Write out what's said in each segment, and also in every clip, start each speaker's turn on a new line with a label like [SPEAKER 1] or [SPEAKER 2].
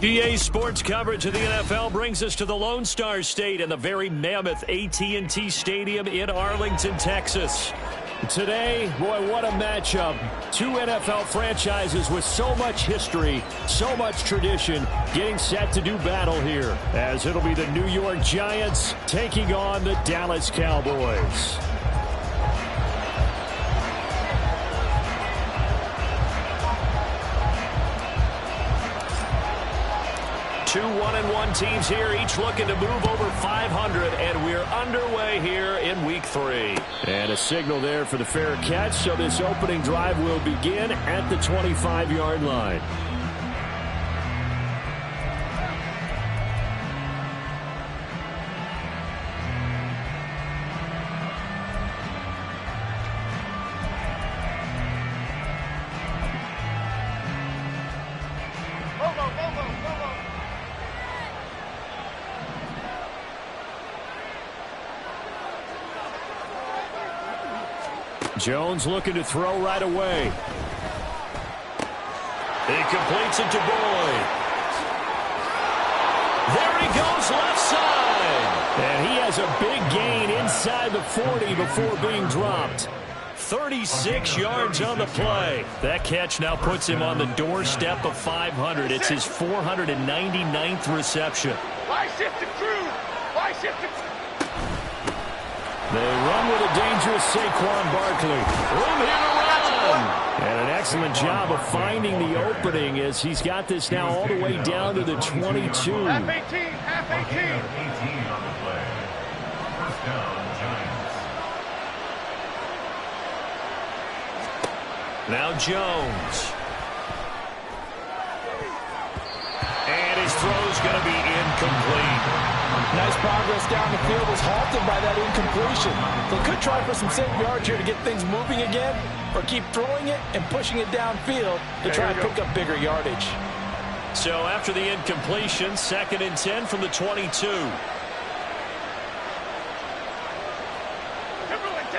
[SPEAKER 1] EA Sports coverage of the NFL brings us to the Lone Star State and the very mammoth AT&T Stadium in Arlington, Texas. Today, boy, what a matchup. Two NFL franchises with so much history, so much tradition, getting set to do battle here, as it'll be the New York Giants taking on the Dallas Cowboys. Two 1-1 teams here, each looking to move over 500, and we're underway here in Week 3. And a signal there for the fair catch, so this opening drive will begin at the 25-yard line. Jones looking to throw right away. He completes it to Boyd. There he goes left side. And he has a big gain inside the 40 before being dropped. 36 yards on the play. That catch now puts him on the doorstep of 500. It's his 499th reception.
[SPEAKER 2] Why shift the crew? Why shift the crew?
[SPEAKER 1] They run with a dangerous Saquon Barkley. Room here to run. And an excellent job of finding the opening as he's got this now all the way down to the 22.
[SPEAKER 2] Half 18, half 18.
[SPEAKER 3] On the play. First down, Giants.
[SPEAKER 1] Now Jones. And his throw's going to be incomplete.
[SPEAKER 4] Nice progress down the field, was halted by that incompletion. So could try for some safe yards here to get things moving again, or keep throwing it and pushing it downfield to try and pick up bigger yardage.
[SPEAKER 1] So after the incompletion, 2nd and 10 from the 22.
[SPEAKER 2] Timberland.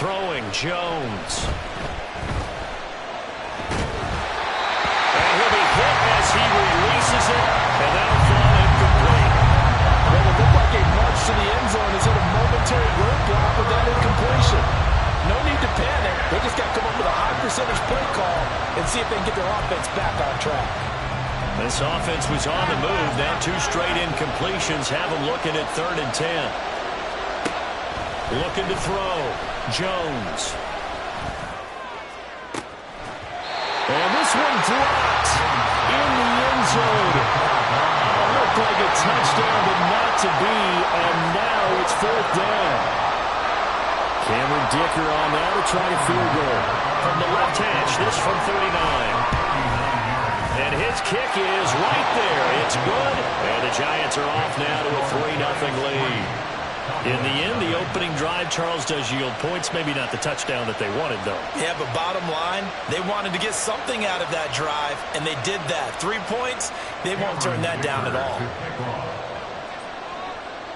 [SPEAKER 1] Throwing Jones. And he'll be hit as he releases it, and that'll fall incomplete.
[SPEAKER 4] Well, it looked like a march to the end zone is hit a momentary roadblock with that incompletion. No need to panic. They just got to come up with a high percentage play call and see if they can get their offense back on track.
[SPEAKER 1] This offense was on the move. Now 2 straight incompletions have them looking at 3rd and 10. Looking to throw. Jones. And this one dropped in the end zone. Looked like a touchdown, but not to be, and now it's 4th down. Cameron Dicker on now to try a field goal. From the left hash, this from 39. And his kick is right there. It's good, and the Giants are off now to a 3-0 lead. In the end, the opening drive, Charles, does yield points. Maybe not the touchdown that they wanted, though.
[SPEAKER 4] Yeah, but bottom line, they wanted to get something out of that drive, and they did that. 3 points, they won't turn that down at all.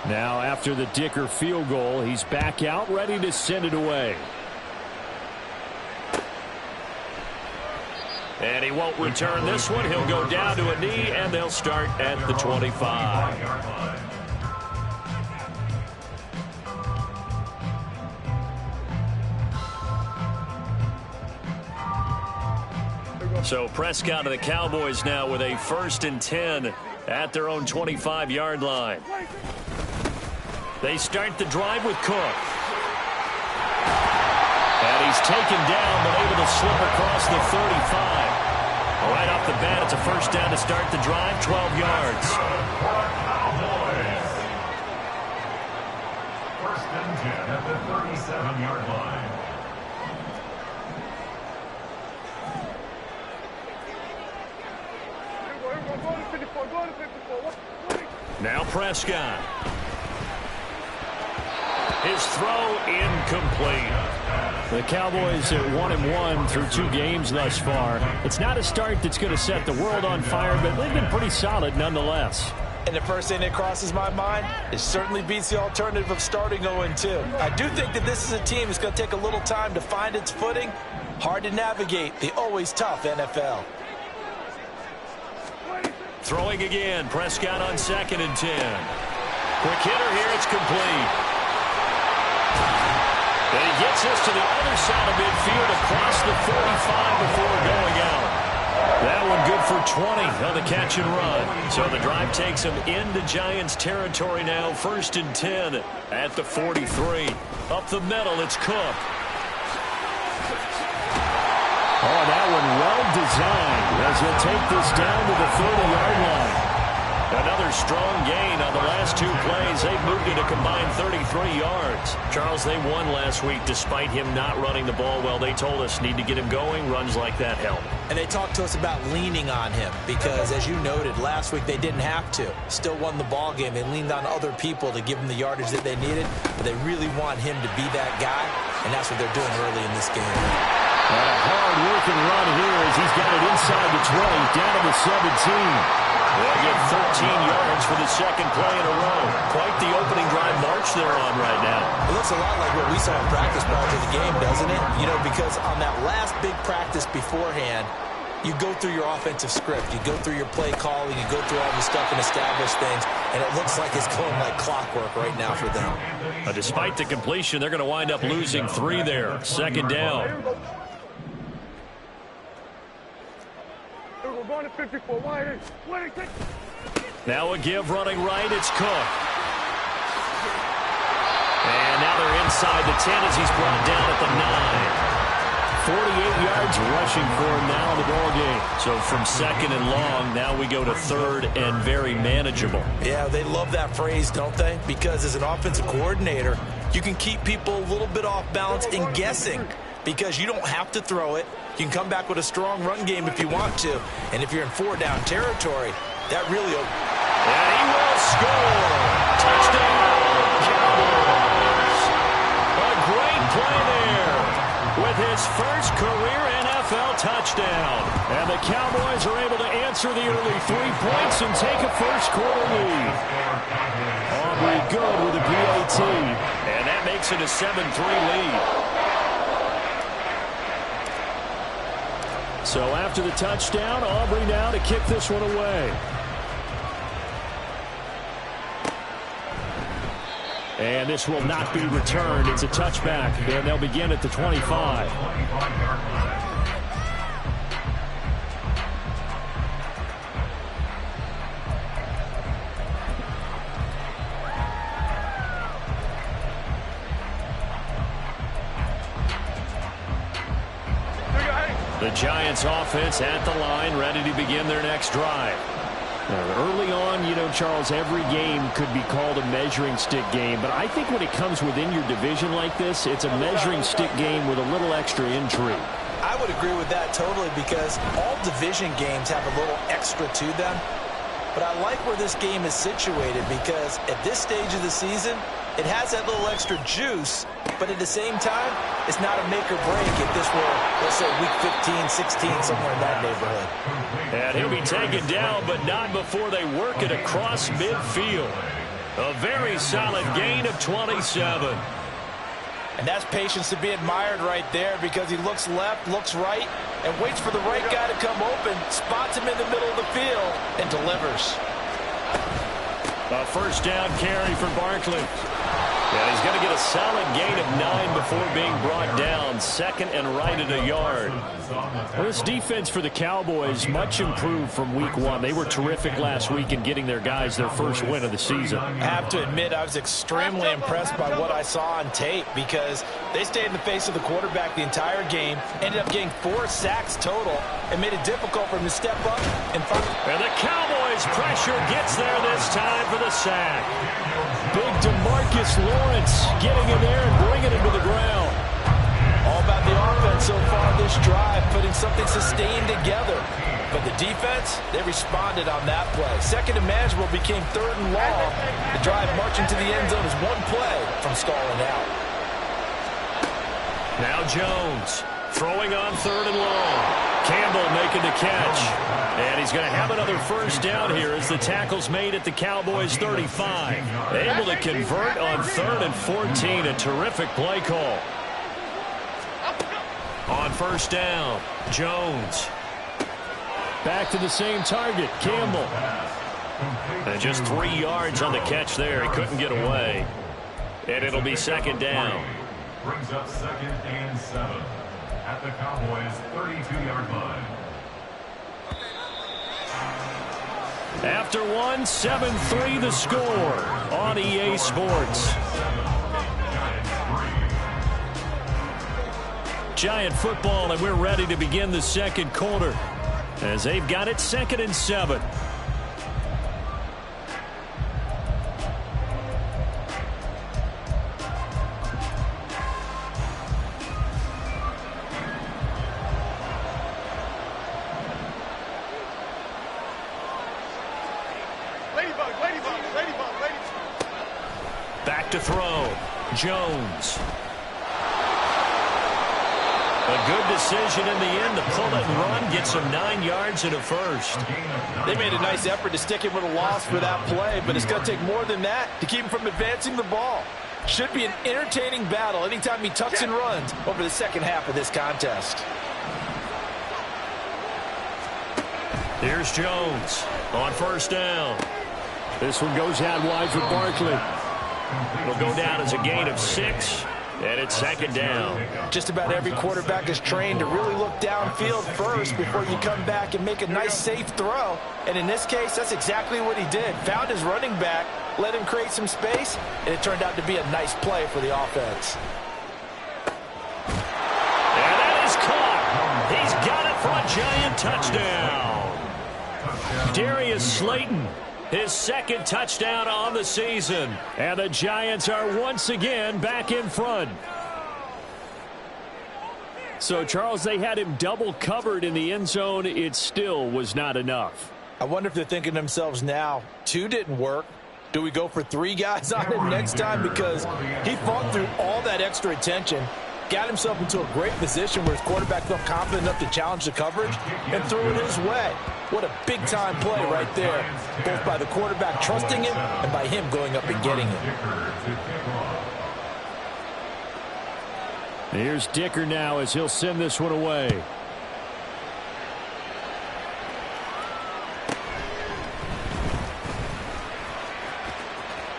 [SPEAKER 1] Now, after the Dicker field goal, he's back out, ready to send it away. And he won't return this one. He'll go down to a knee, and they'll start at the 25. So Prescott and the Cowboys now with a 1st and 10 at their own 25-yard line. They start the drive with Cook. And he He's taken down, but able to slip across the 35. Right off the bat, it's a first down to start the drive, 12 yards.
[SPEAKER 3] First and 10 at the 37-yard line.
[SPEAKER 1] Now Prescott. His throw incomplete. The Cowboys at 1-1 through 2 games thus far. It's not a start that's going to set the world on fire, but they've been pretty solid nonetheless.
[SPEAKER 4] And the first thing that crosses my mind, it certainly beats the alternative of starting 0-2. I do think that this is a team that's going to take a little time to find its footing. Hard to navigate the always tough NFL.
[SPEAKER 1] Throwing again, Prescott on 2nd and 10. Quick hitter here, it's complete. And he gets us to the other side of midfield across the 45 before going out. That one good for 20 on the catch and run. So the drive takes him into Giants territory now, 1st and 10 at the 43. Up the middle, it's Cook. Oh, that one well designed as he'll take this down to the 30-yard line. Another strong gain on the last 2 plays. They've moved it a combined 33 yards. Charles, they won last week despite him not running the ball well. They told us need to get him going. Runs like that help.
[SPEAKER 4] And they talked to us about leaning on him because, as you noted, last week they didn't have to. Still won the ball game. They leaned on other people to give them the yardage that they needed, but they really want him to be that guy, and that's what they're doing early in this game.
[SPEAKER 1] And a hard-working run here as he's got it inside the 20, down to the 17. They'll get 13 yards for the second play in a row. Quite the opening drive march they're on right now.
[SPEAKER 4] It looks a lot like what we saw in practice prior to the game, doesn't it? You know, because on that last big practice beforehand, you go through your offensive script. You go through your play calling. You go through all the stuff and establish things. And it looks like it's going like clockwork right now for them.
[SPEAKER 1] Despite the completion, they're going to wind up losing 3 there. Second down.
[SPEAKER 2] Going to 54.
[SPEAKER 1] Now a give running right. It's Cook. And now they're inside the 10 as he's brought down at the 9. 48 yards rushing for him now in the ball game. So from 2nd and long, now we go to 3rd and very manageable.
[SPEAKER 4] Yeah, they love that phrase, don't they? Because as an offensive coordinator, you can keep people a little bit off balance and guessing because you don't have to throw it. You can come back with a strong run game if you want to. And if you're in 4-down territory, that really...
[SPEAKER 1] And he will score! Touchdown, Cowboys! A great play there with his first career NFL touchdown. And the Cowboys are able to answer the early 3 points and take a first-quarter lead. Aubrey good with a PAT. And that makes it a 7-3 lead. So after the touchdown, Aubrey now to kick this one away. And this will not be returned. It's a touchback, and they'll begin at the 25. The Giants offense at the line, ready to begin their next drive. Now, early on, you know, Charles, every game could be called a measuring stick game, but I think when it comes within your division like this, it's a measuring stick game with a little extra intrigue.
[SPEAKER 4] I would agree with that totally because all division games have a little extra to them. But I like where this game is situated because at this stage of the season, it has that little extra juice, but at the same time, it's not a make or break if this were, let's say, week 15, 16, somewhere in that neighborhood.
[SPEAKER 1] And he'll be taken down, but not before they work it across midfield. A very solid gain of 27.
[SPEAKER 4] And that's patience to be admired right there because he looks left, looks right, and waits for the right guy to come open, spots him in the middle of the field, and delivers.
[SPEAKER 1] A first down carry for Barkley. And he's going to get a solid gain of 9 before being brought down. Second and right at a yard. Well, this defense for the Cowboys much improved from week 1. They were terrific last week in getting their guys their first win of the season.
[SPEAKER 4] I have to admit, I was extremely impressed by what I saw on tape because they stayed in the face of the quarterback the entire game, ended up getting 4 sacks total, and made it difficult for him to step up and find.
[SPEAKER 1] And the Cowboys pressure gets there this time for the sack. Big DeMarcus Lawrence getting in there and bringing him to the ground.
[SPEAKER 4] All about the offense so far this drive, putting something sustained together. But the defense, they responded on that play. Second and manageable became third and long. The drive marching to the end zone is one play from stalling out.
[SPEAKER 1] Now Jones throwing on third and long. Campbell making the catch. And he's going to have another first down here as the tackle's made at the Cowboys 35. Able to convert on third and 14. A terrific play call. On first down, Jones. Back to the same target, Campbell. And just 3 yards on the catch there. He couldn't get away. And it'll be second down.
[SPEAKER 3] Brings up second and 7 at the Cowboys' 32-yard line.
[SPEAKER 1] After one, 7-3 the score on EA Sports. Giant football, and we're ready to begin the second quarter as they've got it second and 7. Back to throw. Jones. A good decision in the end to pull it and run. Gets him 9 yards and a first.
[SPEAKER 4] They made a nice effort to stick him with a loss for that play, but it's going to take more than that to keep him from advancing the ball. Should be an entertaining battle anytime he tucks and runs over the second half of this contest.
[SPEAKER 1] Here's Jones on first down. This one goes out wide for Barkley. It'll go down as a gain of 6, and it's second down.
[SPEAKER 4] Just about every quarterback is trained to really look downfield first before you come back and make a nice, safe throw. And in this case, that's exactly what he did. Found his running back, let him create some space, and it turned out to be a nice play for the offense.
[SPEAKER 1] And that is caught. He's got it for a Giant touchdown. Darius Slayton, his second touchdown on the season. And the Giants are once again back in front. So, Charles, they had him double covered in the end zone. It still was not enough.
[SPEAKER 4] I wonder if they're thinking to themselves now, 2 didn't work. Do we go for 3 guys on him next time? Because he fought through all that extra attention, got himself into a great position where his quarterback felt confident enough to challenge the coverage and threw it his way. What a big-time play right there, both by the quarterback trusting him and by him going up and getting it.
[SPEAKER 1] Here's Dicker now as he'll send this one away.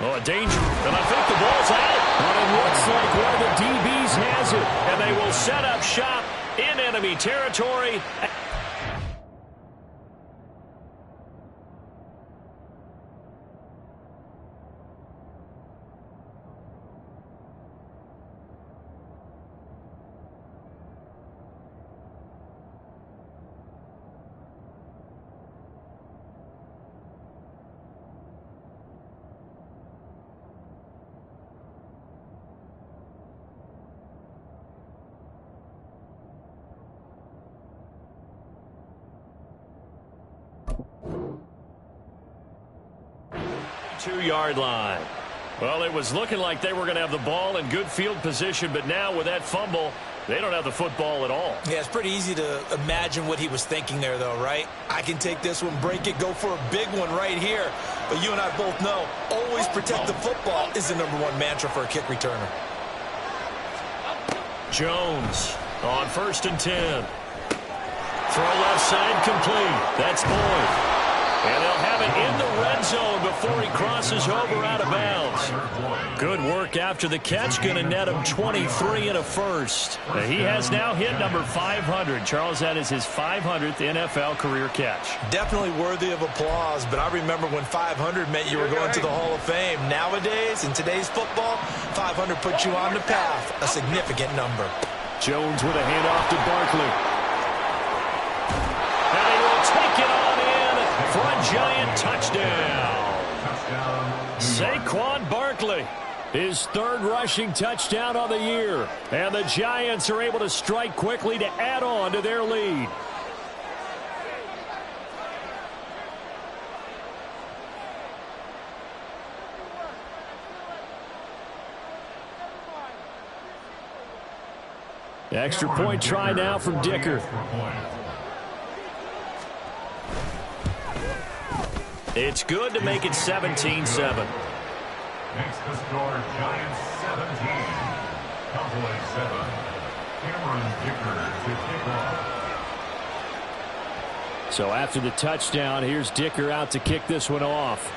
[SPEAKER 1] Oh, a danger. And I think the ball's out. But it looks like one of the DBs has it. And they will set up shop in enemy territory. Two-yard line. Well, it was looking like they were going to have the ball in good field position, but now with that fumble, they don't have the football at all.
[SPEAKER 5] Yeah, it's pretty easy to imagine what he was thinking there, though, right? I can take this one, break it, go for a big one right here. But you and I both know, always protect the football is the #1 mantra for a kick returner.
[SPEAKER 1] Jones on 1st and 10. Throw left side complete. That's Boyd. And they'll have it in the red zone before he crosses over out of bounds. Good work after the catch. Going to net him 23 and a first. He has now hit number 500. Charles, that is his 500th NFL career catch.
[SPEAKER 5] Definitely worthy of applause, but I remember when 500 meant you were going to the Hall of Fame. Nowadays, in today's football, 500 puts you on the path, a significant number. Jones with a handoff to Barkley.
[SPEAKER 1] And he will take it on in for a Giant touchdown. Saquon Barkley, his third rushing touchdown on the year. And the Giants are able to strike quickly to add on to their lead. Extra point try now from Dicker. It's good to make it 17-7.
[SPEAKER 3] Makes the score Giants 17, Cowboys 7. Cameron Dicker to kick off.
[SPEAKER 1] So after the touchdown, here's Dicker out to kick this one off.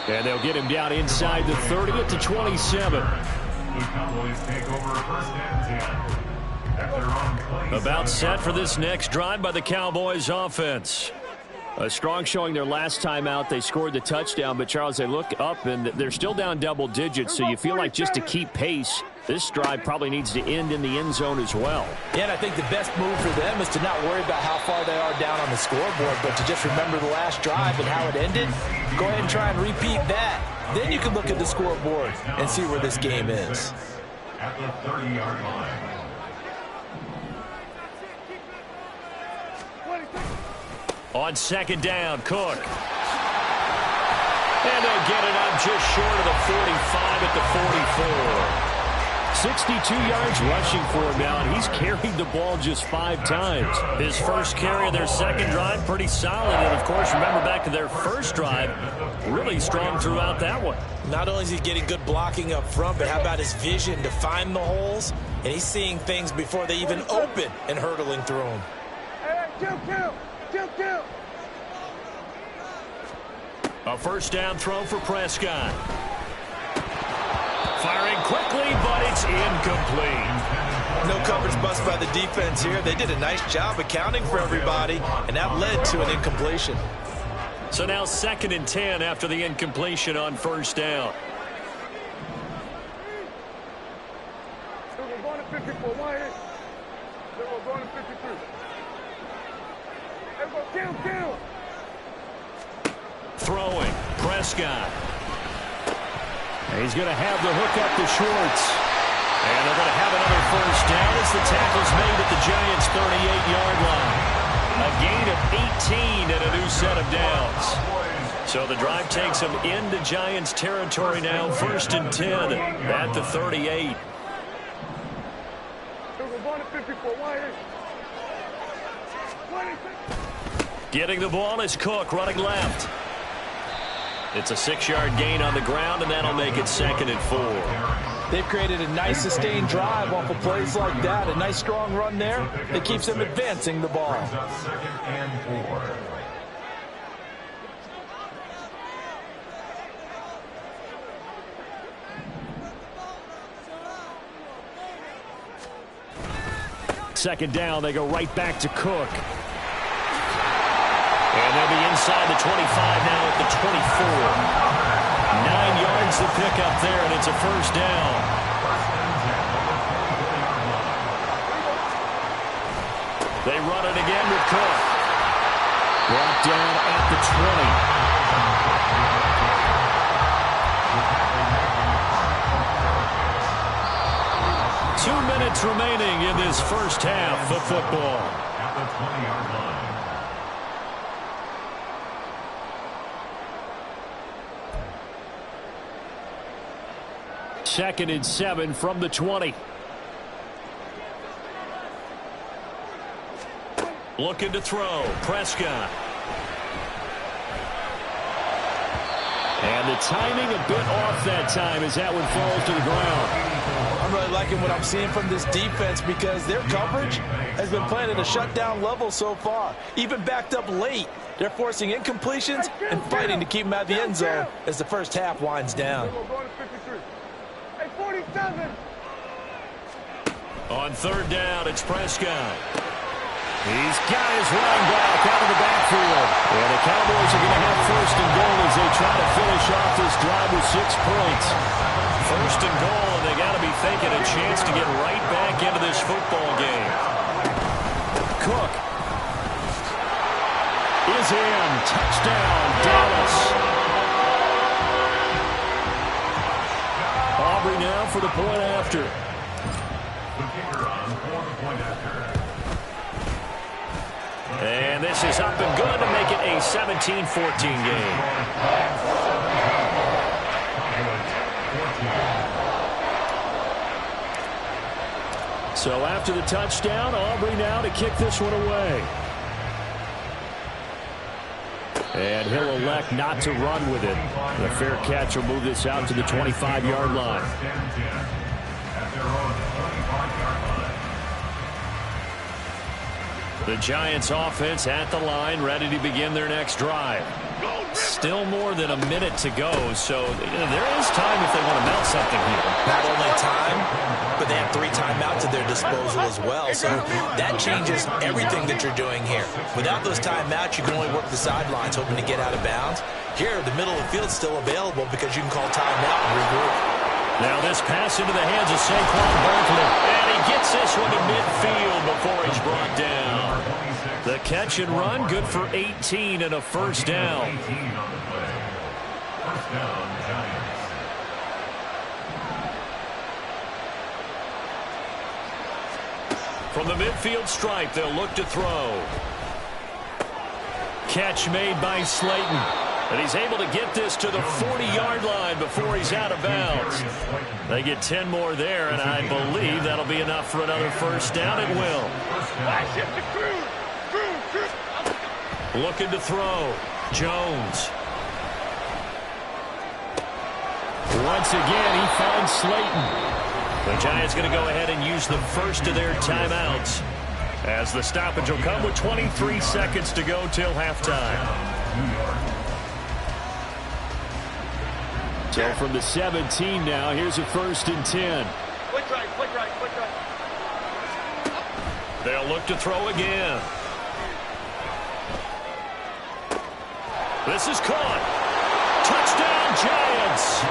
[SPEAKER 1] And they'll get him down inside the 30 at the 27.
[SPEAKER 3] The Cowboys take over first and 10.
[SPEAKER 1] About set for this next drive by the Cowboys offense. A strong showing their last time out. They scored the touchdown, but Charles, they look up and they're still down double digits, so you feel like just to keep pace, this drive probably needs to end in the end zone as well.
[SPEAKER 4] Yeah, and I think the best move for them is to not worry about how far they are down on the scoreboard, but to just remember the last drive and how it ended. Go ahead and try and repeat that. Then you can look at the scoreboard and see where this game is.
[SPEAKER 3] At the 30-yard line.
[SPEAKER 1] On second down, Cook. And they'll get it up just short of the 45 at the 44. 62 yards rushing for him now, and he's carried the ball just 5 times. His first carry of their second drive, pretty solid. And, of course, remember back to their first drive, really strong throughout that one.
[SPEAKER 5] Not only is he getting good blocking up front, but how about his vision to find the holes? And he's seeing things before they even open and hurtling through them.
[SPEAKER 2] Hey, kill.
[SPEAKER 1] A first down throw for Prescott. Firing quickly, but it's incomplete.
[SPEAKER 5] No coverage bust by the defense here. They did a nice job accounting for everybody, and that led to an incompletion.
[SPEAKER 1] So now 2nd and 10 after the incompletion on first down.
[SPEAKER 2] We're going to 54. One hit. We're going to 53. Kill.
[SPEAKER 1] Throwing, Prescott. He's going to have the hook up to Schwartz. And they're going to have another first down as the tackle's made at the Giants' 38-yard line. A gain of 18 and a new set of downs. So the drive takes them into Giants territory now, 1st and 10 at the 38.
[SPEAKER 2] We're going to 54. One hit.
[SPEAKER 1] Getting the ball is Cook running left. It's a 6-yard gain on the ground, and that'll make it 2nd and 4.
[SPEAKER 4] They've created a nice sustained drive off of plays like that. A nice strong run there that keeps them advancing the ball.
[SPEAKER 3] 2nd and 4.
[SPEAKER 1] Second down, they go right back to Cook. And they'll be inside the 25 now at the 24. 9 yards to pick up there, and it's a first down. They run it again with Cook. Brought down at the 20. 2 minutes remaining in this first half of football.
[SPEAKER 3] At the 20-yard line.
[SPEAKER 1] Second and 7 from the 20. Looking to throw. Prescott. And the timing a bit off that time as that one falls to the ground.
[SPEAKER 4] I'm really liking what I'm seeing from this defense because their coverage has been playing at a shutdown level so far. Even backed up late, they're forcing incompletions and fighting to keep them out of the end zone as the first half winds down.
[SPEAKER 2] We're going to 53. Hey, 47.
[SPEAKER 1] On third down, it's Prescott. He's got his running back out of the backfield. And the Cowboys are going to have first and goal as they try to finish off this drive with 6 points. First and goal, and they got to be thinking a chance to get right back into this football game. Cook is in. Touchdown, Dallas. Aubrey now for the point after.
[SPEAKER 3] The kicker on for the point after.
[SPEAKER 1] And this is up and good to make it a 17-14 game. So after the touchdown, Aubrey now to kick this one away. And he'll elect not to run with it. The fair catch will move this out to the 25-yard line.
[SPEAKER 3] At their own 25-yard line.
[SPEAKER 1] The Giants offense at the line, ready to begin their next drive. Still more than a minute to go, so there is time if they want to mount something here.
[SPEAKER 5] Not only time, but they have 3 timeouts at their disposal as well, so that changes everything that you're doing here. Without those timeouts, you can only work the sidelines, hoping to get out of bounds. Here, the middle of the field's still available because you can call timeout and regroup.
[SPEAKER 1] Now this pass into the hands of Saquon Barkley. And he gets this one to midfield before he's brought down. The catch and run, good for 18 and a first down.
[SPEAKER 3] 18 on the play. First down, Giants.
[SPEAKER 1] From the midfield stripe, they'll look to throw. Catch made by Slayton. And he's able to get this to the 40-yard line before he's out of bounds. They get 10 more there, and I believe that'll be enough for another first down. It will. Looking to throw. Jones. Once again, he finds Slayton. The Giants going to go ahead and use the first of their timeouts, as the stoppage will come with 23 seconds to go till halftime. So from the 17 now, here's a 1st and 10.
[SPEAKER 2] Click right, click right, click right.
[SPEAKER 1] They'll look to throw again. This is caught. Touchdown, Giants.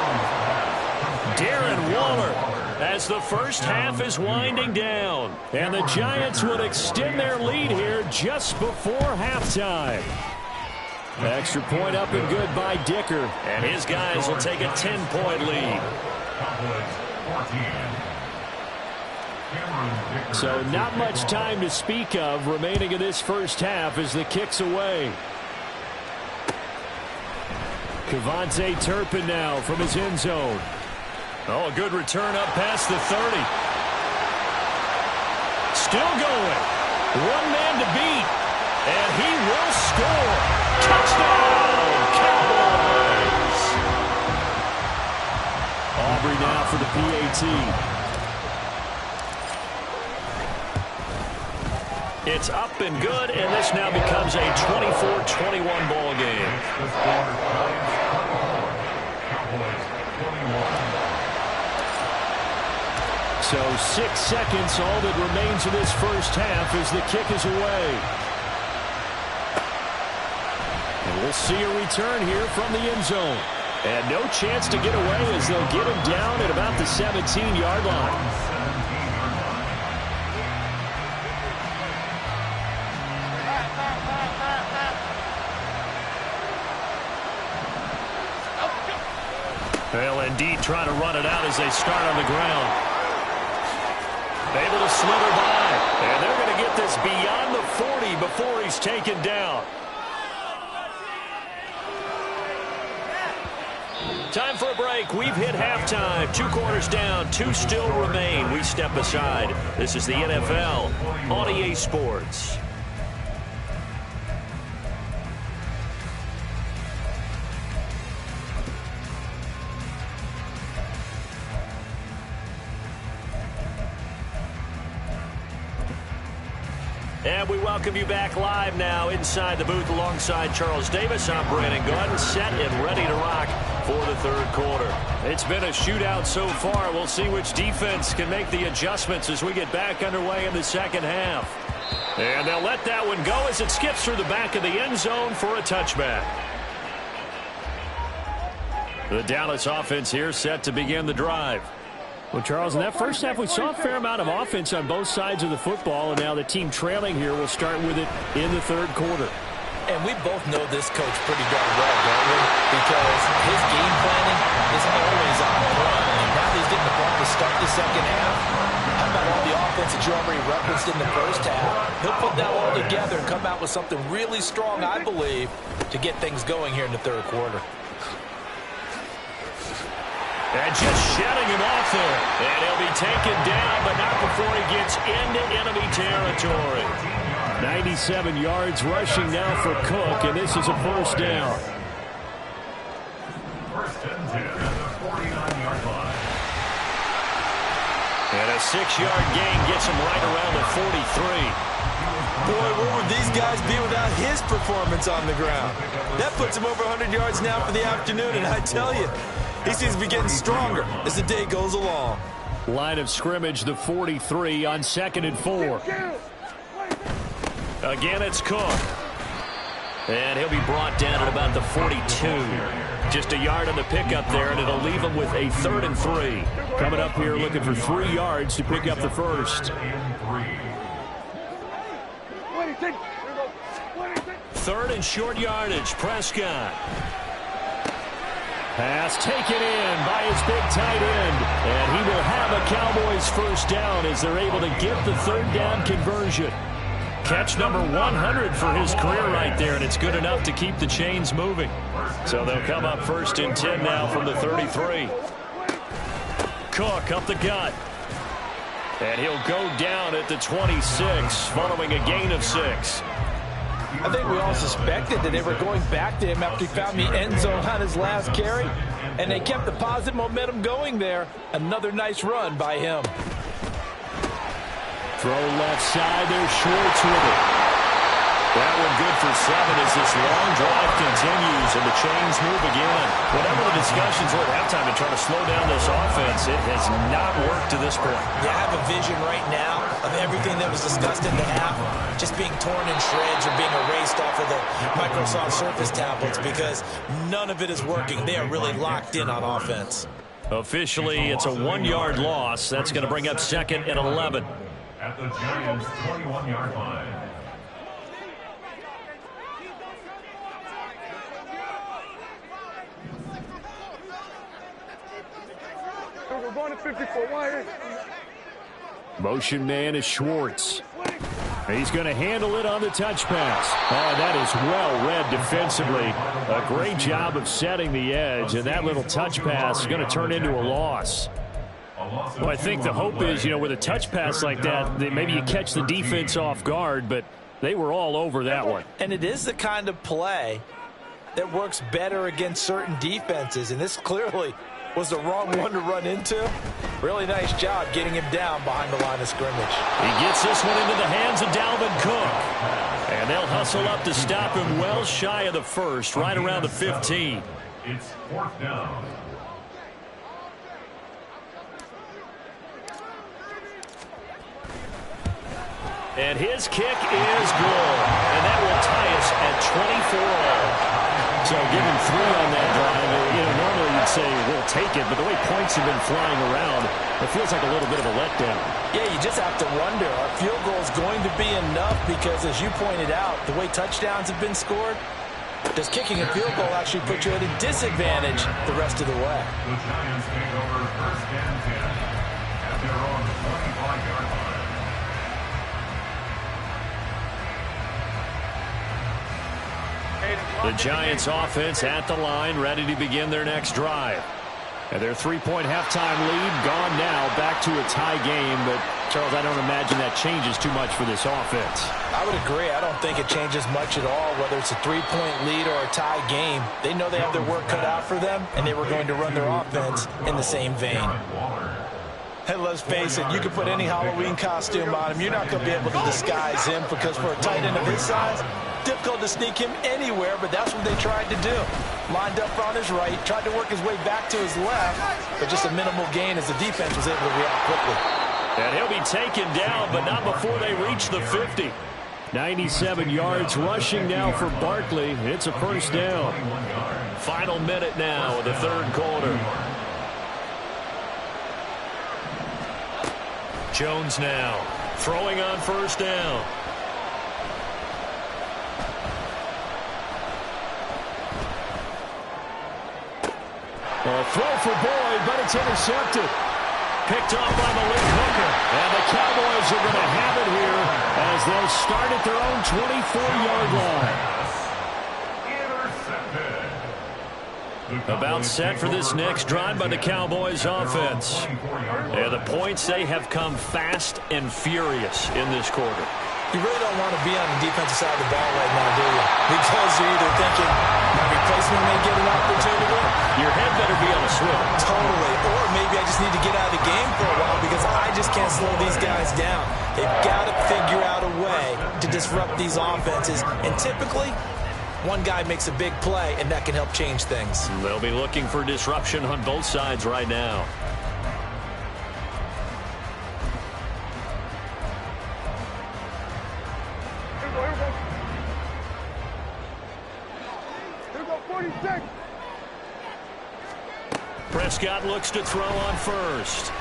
[SPEAKER 1] Darren Waller, as the first half is winding down. And the Giants would extend their lead here just before halftime. Extra point up and good by Dicker. And his guys will take a 10-point lead. So not much time to speak of remaining in this first half as the kick's away. Kevontae Turpin now from his end zone. Oh, a good return up past the 30. Still going. One man to beat. And he will score. Touchdown, Cowboys. Aubrey now for the PAT. It's up and good, and this now becomes a 24-21 ball game. So 6 seconds, all that remains in this first half as the kick is away. And we'll see a return here from the end zone. And no chance to get away as they'll get him down at about the 17-yard line. They'll indeed try to run it out as they start on the ground. Able to slither by. And they're going to get this beyond the 40 before he's taken down. Time for a break. We've hit halftime. 2 quarters down. 2 still remain. We step aside. This is the NFL on EA Sports. And we welcome you back live now inside the booth alongside Charles Davis. I'm Brandon Gunn, set and ready to rock for the third quarter. It's been a shootout so far. We'll see which defense can make the adjustments as we get back underway in the second half. And they'll let that one go as it skips through the back of the end zone for a touchback. The Dallas offense here set to begin the drive. Well, Charles, in that first half, we saw a fair amount of offense on both sides of the football, and now the team trailing here will start with it in the third quarter.
[SPEAKER 4] And we both know this coach pretty darn well, don't we? Because his game planning is always on point. And now he's getting the ball to start the second half. How about all the offense that you already referenced in the first half? He'll put that all together and come out with something really strong, I believe, to get things going here in the third quarter.
[SPEAKER 1] And just shutting him off there. And he'll be taken down, but not before he gets into enemy territory. 97 yards rushing now for Cook, and this is a first down.
[SPEAKER 3] First and 10 at the 49-yard line.
[SPEAKER 1] And a 6-yard gain gets him right around the 43.
[SPEAKER 5] Boy, where would these guys be without his performance on the ground? That puts him over 100 yards now for the afternoon, and I tell you, he seems to be getting stronger as the day goes along.
[SPEAKER 1] Line of scrimmage, the 43 on 2nd and 4. Again, it's Cook. And he'll be brought down at about the 42. Just a yard on the pickup there, and it'll leave him with a 3rd and 3. Coming up here looking for 3 yards to pick up the first. 3rd and short yardage, Prescott. Pass taken in by his big tight end. And he will have a Cowboys first down as they're able to get the 3rd down conversion. Catch number 100 for his career right there, and it's good enough to keep the chains moving. So they'll come up 1st and 10 now from the 33. Cook up the gut. And he'll go down at the 26 following a gain of 6.
[SPEAKER 4] I think we all suspected that they were going back to him after he found the end zone on his last carry, and they kept the positive momentum going there. Another nice run by him.
[SPEAKER 1] Throw left side, there's Schwartz with it. That one good for 7 as this long drive continues and the chains move again. Whatever the discussions were at halftime to try to slow down this offense, it has not worked to this point.
[SPEAKER 5] Yeah, I have a vision right now of everything that was discussed in the half just being torn in shreds or being erased off of the Microsoft Surface tablets because none of it is working. They are really locked in on offense.
[SPEAKER 1] Officially, it's a 1-yard loss. That's going to bring up 2nd and 11.
[SPEAKER 3] At the Giants' 21-yard line.
[SPEAKER 2] We're going to 54 wide.
[SPEAKER 1] Motion man is Schwartz. He's going to handle it on the touch pass. Oh, that is well read defensively. A great job of setting the edge, and that little touch pass is going to turn into a loss. Well, I think the hope is, with a touch pass like that, maybe you catch the defense off guard, but they were all over that one.
[SPEAKER 4] And it is the kind of play that works better against certain defenses, and this clearly was the wrong one to run into. Really nice job getting him down behind the line of scrimmage.
[SPEAKER 1] He gets this one into the hands of Dalvin Cook. And they'll hustle up to stop him well shy of the first, right around the 15.
[SPEAKER 3] It's 4th down.
[SPEAKER 1] And his kick is good. And that will tie us at 24 all. So give him 3 on that drive. Normally you'd say we'll take it, but the way points have been flying around, it feels like a little bit of a letdown.
[SPEAKER 4] Yeah, you just have to wonder, are field goals going to be enough? Because as you pointed out, the way touchdowns have been scored, does kicking a field goal actually put you at a disadvantage the rest of the way?
[SPEAKER 3] The Giants take over 1st and 10 at their own 25-yard line.
[SPEAKER 1] The Giants offense at the line, ready to begin their next drive. And their 3-point halftime lead gone now, back to a tie game. But, Charles, I don't imagine that changes too much for this offense.
[SPEAKER 4] I would agree. I don't think it changes much at all, whether it's a 3-point lead or a tie game. They know they have their work cut out for them, and they were going to run their offense in the same vein. Hey, let's face it, you can put any Halloween costume on him. You're not going to be able to disguise him because for a tight end of his size, difficult to sneak him anywhere, but that's what they tried to do. Lined up on his right, tried to work his way back to his left, but just a minimal gain as the defense was able to react quickly.
[SPEAKER 1] And he'll be taken down, but not before they reach the 50. 97 yards rushing now for Barkley. It's a first down. Final minute now of the third quarter. Jones now throwing on first down. A throw for Boyd, but it's intercepted. Picked off by Malik Hooker. And the Cowboys are going to have it here as they'll start at their own 24-yard line. About set for this next drive by the Cowboys offense. And the points, they have come fast and furious in this quarter.
[SPEAKER 4] You really don't want to be on the defensive side of the ball right now, do you? Because you're either thinking, my replacement may get an opportunity.
[SPEAKER 1] Your head better be on a swivel.
[SPEAKER 4] Totally. Or maybe I just need to get out of the game for a while because I just can't slow these guys down. They've got to figure out a way to disrupt these offenses. And typically, one guy makes a big play, and that can help change things.
[SPEAKER 1] They'll be looking for disruption on both sides right now. Prescott looks to throw on first.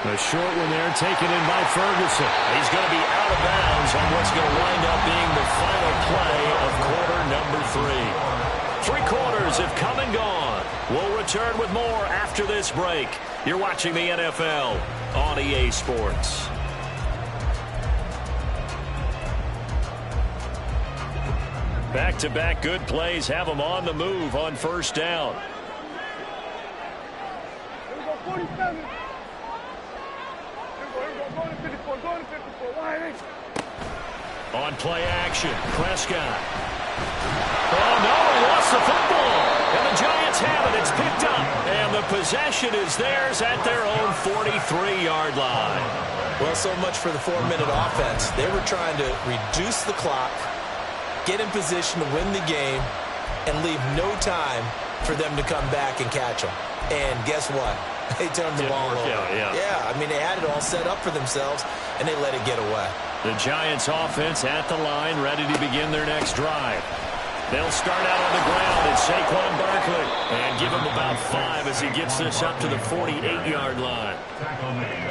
[SPEAKER 1] A short one there taken in by Ferguson. He's going to be out of bounds on what's going to wind up being the final play of quarter number 3. 3 quarters have come and gone. We'll return with more after this break. You're watching the NFL on EA Sports. Back-to-back good plays have them on the move on first down.
[SPEAKER 2] 47.
[SPEAKER 1] On play action, Prescott. Oh, no, he lost the football. And the Giants have it. It's picked up. And the possession is theirs at their own 43-yard line.
[SPEAKER 4] Well, so much for the 4-minute offense. They were trying to reduce the clock, get in position to win the game, and leave no time for them to come back and catch them. And guess what? They turned the ball over. Yeah, I mean, they had it all set up for themselves, and they let it get away.
[SPEAKER 1] The Giants offense at the line, ready to begin their next drive. They'll start out on the ground at Saquon Barkley and give him about 5 as he gets this up to the 48-yard line.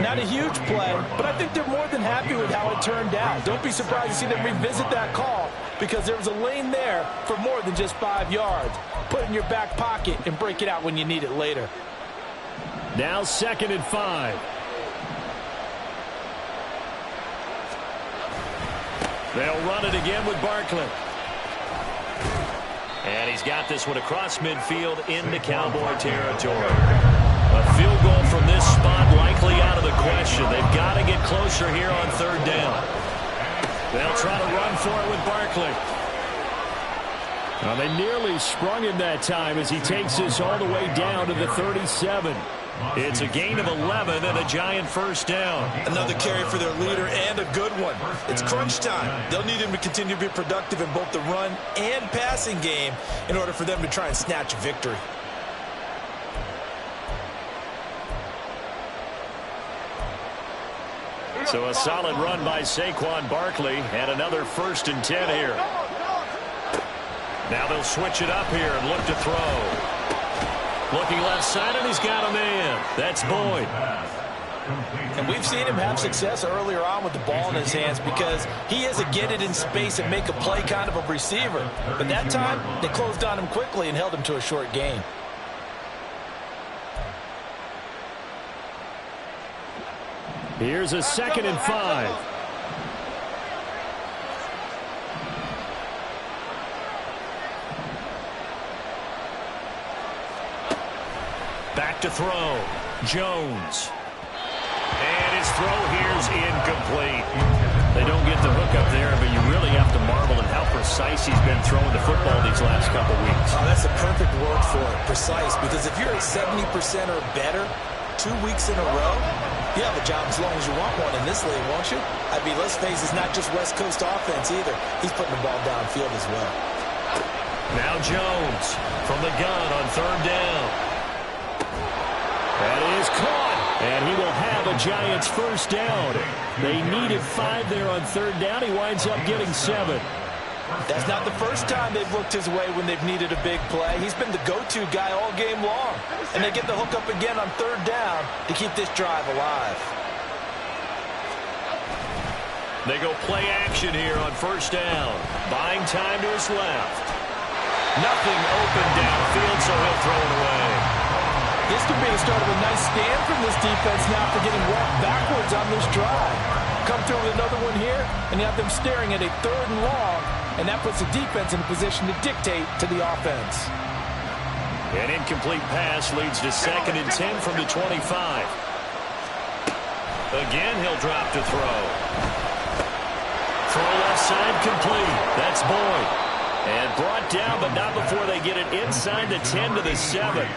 [SPEAKER 4] Not a huge play, but I think they're more than happy with how it turned out. Don't be surprised to see them revisit that call because there was a lane there for more than just 5 yards. Put it in your back pocket and break it out when you need it later.
[SPEAKER 1] Now 2nd and 5. They'll run it again with Barkley. And he's got this one across midfield into Cowboy territory. A field goal from this spot likely out of the question. They've got to get closer here on 3rd down. They'll try to run for it with Barkley. Well, they nearly sprung him that time as he takes this all the way down to the 37. It's a gain of 11 and a Giant first down.
[SPEAKER 4] Another carry for their leader and a good one. It's crunch time. They'll need him to continue to be productive in both the run and passing game in order for them to try and snatch a victory.
[SPEAKER 1] So a solid run by Saquon Barkley and another 1st and 10 here. Now they'll switch it up here and look to throw. Looking left side, and he's got a man. That's Boyd.
[SPEAKER 4] And we've seen him have success earlier on with the ball in his hands because he is a get it in space and make a play kind of a receiver. But that time, they closed on him quickly and held him to a short gain.
[SPEAKER 1] Here's a 2nd and 5. Back to throw. Jones. And his throw here's incomplete. They don't get the hook up there, but you really have to marvel at how precise he's been throwing the football these last couple weeks.
[SPEAKER 4] Oh, that's the perfect word for it, precise, because if you're at 70% or better, 2 weeks in a row? You have a job as long as you want one in this league, won't you? I mean, let's face it, it's not just West Coast offense either. He's putting the ball downfield as well.
[SPEAKER 1] Now Jones from the gun on third down. That is caught, and he will have a Giants first down. They needed 5 there on third down. He winds up getting 7.
[SPEAKER 4] That's not the first time they've looked his way when they've needed a big play. He's been the go-to guy all game long. And they get the hook up again on third down to keep this drive alive.
[SPEAKER 1] They go play action here on first down. Buying time to his left. Nothing open downfield, so he'll throw it away.
[SPEAKER 4] This could be the start of a nice stand from this defense now for getting walked backwards on this drive. Come through with another one here, and you have them staring at a 3rd and long, and that puts the defense in a position to dictate to the offense.
[SPEAKER 1] An incomplete pass leads to 2nd and 10 from the 25. Again, he'll drop to throw. Throw left side complete. That's Boyd. And brought down, but not before they get it inside the 10 to the 7.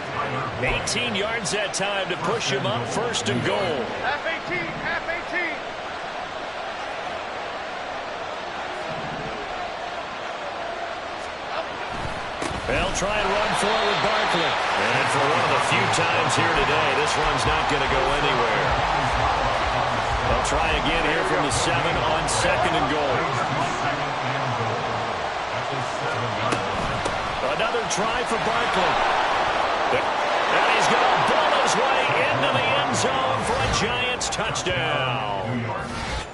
[SPEAKER 1] 18 yards that time to push him up 1st and goal.
[SPEAKER 2] Half 18, half 18.
[SPEAKER 1] They'll try and run for it with Barkley. And for one of the few times here today, this run's not going to go anywhere. They'll try again here from the 7 on 2nd and goal. Another try for Barkley. And he's going to ball his way into the end zone for a Giants touchdown.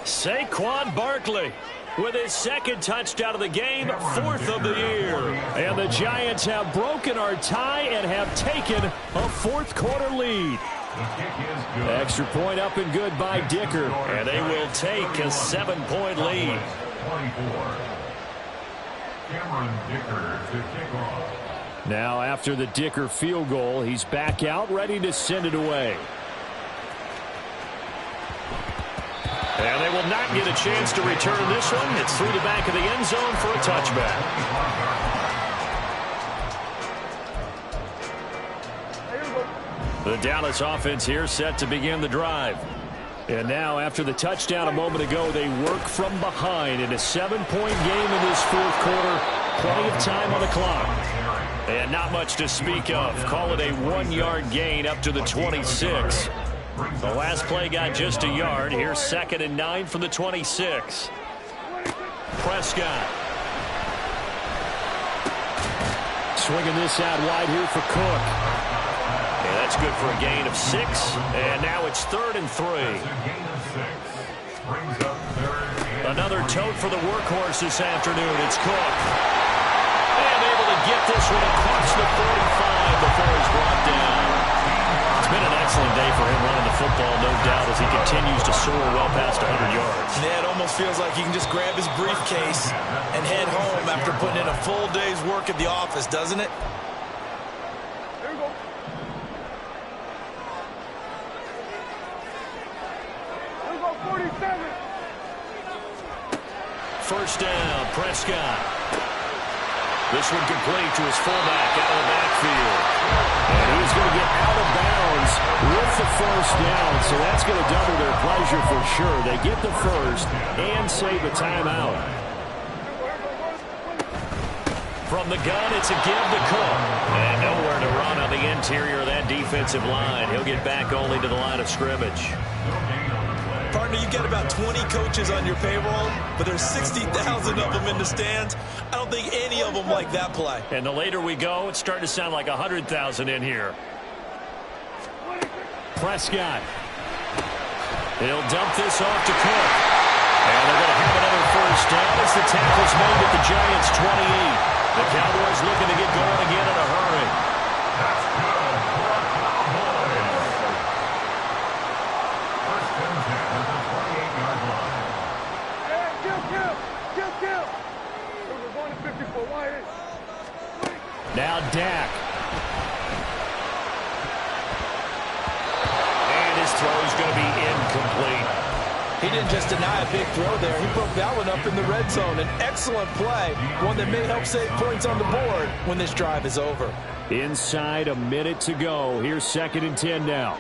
[SPEAKER 1] Saquon Barkley with his 2nd touchdown of the game, 4th of the year. And the Giants have broken our tie and have taken a 4th quarter lead. Extra point up and good by Dicker. And they will take a 7-point lead. Now after the Dicker field goal, he's back out ready to send it away. And they will not get a chance to return this one. It's through the back of the end zone for a touchback. The Dallas offense here set to begin the drive. And now after the touchdown a moment ago, they work from behind in a 7-point game in this 4th quarter. Plenty of time on the clock. And not much to speak of. Call it a 1-yard gain up to the 26. The last play got just a yard. Here's 2nd and 9 from the 26. Prescott. Swinging this out wide here for Cook. And that's good for a gain of 6. And now it's 3rd and 3. Another tote for the workhorse this afternoon. It's Cook. And able to get this one across the 45 before he's brought down. It's been an excellent day for him running the football, no doubt, as he continues to soar well past 100 yards.
[SPEAKER 4] Yeah, it almost feels like he can just grab his briefcase and head home after putting in a full day's work at the office, doesn't it?
[SPEAKER 2] Here we go. Here we go, 47.
[SPEAKER 1] First down, Prescott. This one complete to his fullback out of the backfield. And he's going to get out of bounds with the first down, so that's going to double their pleasure for sure. They get the first and save a timeout. From the gun, it's a give to Cook. And nowhere to run on the interior of that defensive line. He'll get back only to the line of scrimmage.
[SPEAKER 5] Partner, you get about 20 coaches on your payroll, but there's 60,000 of them in the stands. I don't think any of them like that play.
[SPEAKER 1] And the later we go, it's starting to sound like 100,000 in here. Prescott. He'll dump this off to Cook. And they're going to have another first down as the tackle's made at the Giants' 28. The Cowboys looking to get going again in a hurry.
[SPEAKER 3] That's good for a Cowboys. First and 10 at the 28-yard line.
[SPEAKER 2] Hey, kill. We're going to 54. Why?
[SPEAKER 1] Now Dak. And his throw is going to be incomplete.
[SPEAKER 4] He didn't just deny a big throw there. He broke that one up in the red zone. An excellent play, one that may help save points on the board when this drive is over.
[SPEAKER 1] Inside a minute to go. Here's 2nd and 10 now.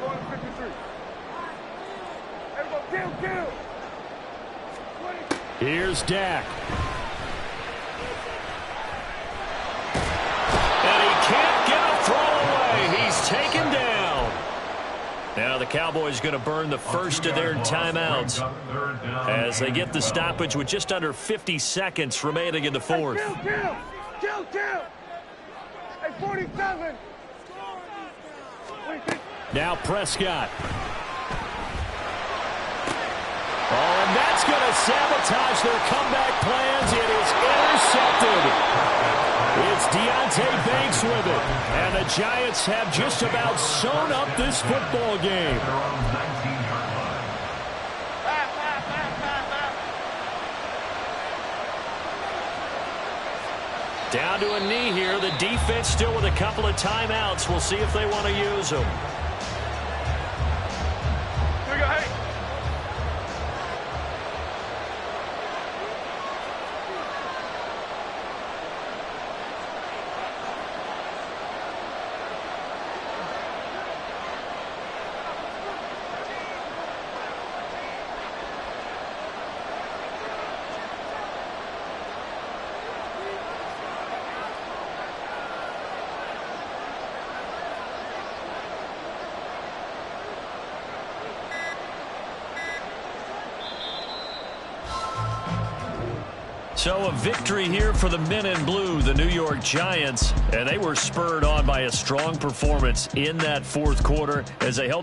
[SPEAKER 2] We're going to 53. Everybody, kill. 20.
[SPEAKER 1] Here's Dak. And he can't get a throw away. He's taken down. Now the Cowboys going to burn the first of their timeouts as they get the stoppage with just under 50 seconds remaining in the fourth.
[SPEAKER 2] Kill. Hey, 47.
[SPEAKER 1] Now Prescott. Oh, and that's going to sabotage their comeback plans. It is intercepted. It's Deonte Banks with it. And the Giants have just about sewn up this football game. Down to a knee here. The defense still with a couple of timeouts. We'll see if they want to use them.
[SPEAKER 2] Here we go, hey.
[SPEAKER 1] So a victory here for the men in blue, the New York Giants, and they were spurred on by a strong performance in that fourth quarter as they held